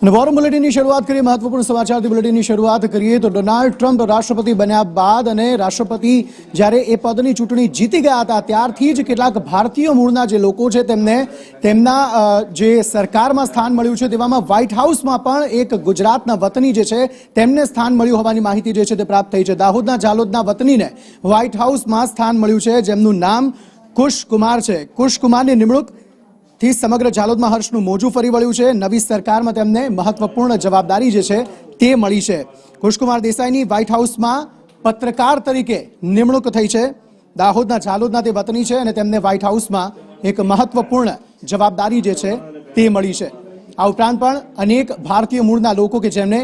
War bulletin की शुरुआत करिए महत्वपूर्ण समाचार बुलेटिन की शुरुआत करिए तो डोनाल्ड ट्रम्प राष्ट्रपति बन्या बाद અને રાષ્ટ્રપતિ જ્યારે એ પદની ચૂંટણી જીતી ગયા હતા ત્યારથી જ કેટલાક ભારતીય મૂળના જે લોકો છે તેમને તેમના જે સરકારમાં સ્થાન મળ્યું છે તેવામાં વ્હાઇટ હાઉસમાં પણ એક ગુજરાતના વતની જે છે તેમને સ્થાન મળ્યું હોવાની માહિતી જે છે તે પ્રાપ્ત થઈ છે। દાહોદના જાલોદના વતનીને વ્હાઇટ હાઉસમાં સ્થાન મળ્યું છે જેમનું નામ કુશ કુમાર છે। કુશ કુમારની નિમણૂક થી સમગ્ર જાલોદમાં હર્ષનું મોજું ફરી વળ્યું છે। નવી સરકારમાં તેમને મહત્વપૂર્ણ જવાબદારી જે છે તે મળી છે। કુશકુમાર દેસાઈની વ્હાઇટ હાઉસમાં પત્રકાર તરીકે નિમણૂક થઈ છે। દાહોદના જાલોદના તે વતની છે અને તેમને વ્હાઇટ હાઉસમાં એક મહત્વપૂર્ણ જવાબદારી જે છે તે મળી છે। આ ઉપરાંત પણ અનેક ભારતીય મૂળના લોકો કે જેમને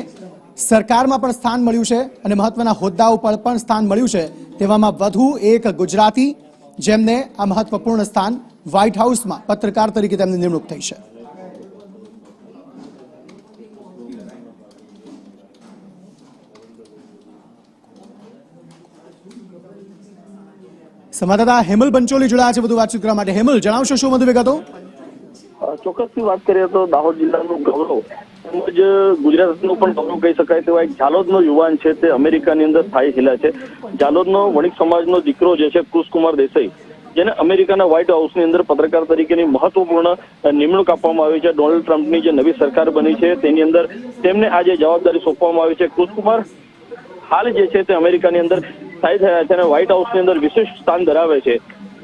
સરકારમાં પણ સ્થાન મળ્યું છે અને મહત્વના હોદ્દાઓ પર પણ સ્થાન મળ્યું છે તેવામાં વધુ એક ગુજરાતી જેમને આ મહત્વપૂર્ણ સ્થાન व्हाइट हाउस में पत्रकार तरीके तेमनी निमणूक थई छे। संवाददाता हेमल पंचोली जोड़ाया छे વધુ વાતચીત કરવા માટે। हेमल જણાવશો શું વધુ વિગતો? ચોક્કસથી વાત કરીએ તો દાહોદ જિલ્લાનું ગૌરવ તેમજ ગુજરાતનું પણ ગૌરવ કહી શકાય તેવા એક જાલોદનો યુવાન છે તે અમેરિકાની અંદર સ્થાયી થયેલા છે। જાલોદનો વણિક સમાજનો દીકરો જે છે કુશકુમાર દેસાઈ જેને અમેરિકાના વ્હાઇટ હાઉસની અંદર પત્રકાર તરીકેની મહત્વપૂર્ણ નિમણૂક આપવામાં આવી છે। ડોનાલ્ડ ટ્રમ્પની જે નવી સરકાર બની છે તેની અંદર તેમને આ જે જવાબદારી સોંપવામાં આવી છે। કુશકુમાર હાલ જે છે તે અમેરિકાની અંદર સ્થાયી થયા છે અને વ્હાઇટ હાઉસની અંદર વિશિષ્ટ સ્થાન ધરાવે છે।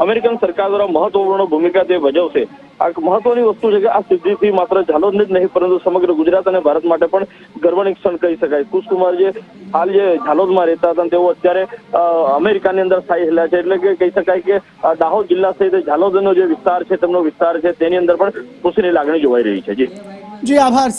અમેરિકન સરકાર દ્વારા મહત્વપૂર્ણ ભૂમિકા તે ભજવશે। આ મહત્વની વસ્તુ છે કે આ સિદ્ધિથી માત્ર જાલોદને જ નહીં પરંતુ સમગ્ર ગુજરાત અને ભારત માટે પણ ગર્વની ક્ષણ કહી શકાય। કુશકુમાર જે હાલ જે જાલોદમાં રહેતા હતા તેઓ અત્યારે અમેરિકાની અંદર સ્થાયી થયેલા છે એટલે કે કહી શકાય કે દાહોદ જિલ્લા સહિત જાલોદનો જે વિસ્તાર છે તેમનો વિસ્તાર છે તેની અંદર પણ ખુશીની લાગણી જોવાઈ રહી છે। જી આભાર।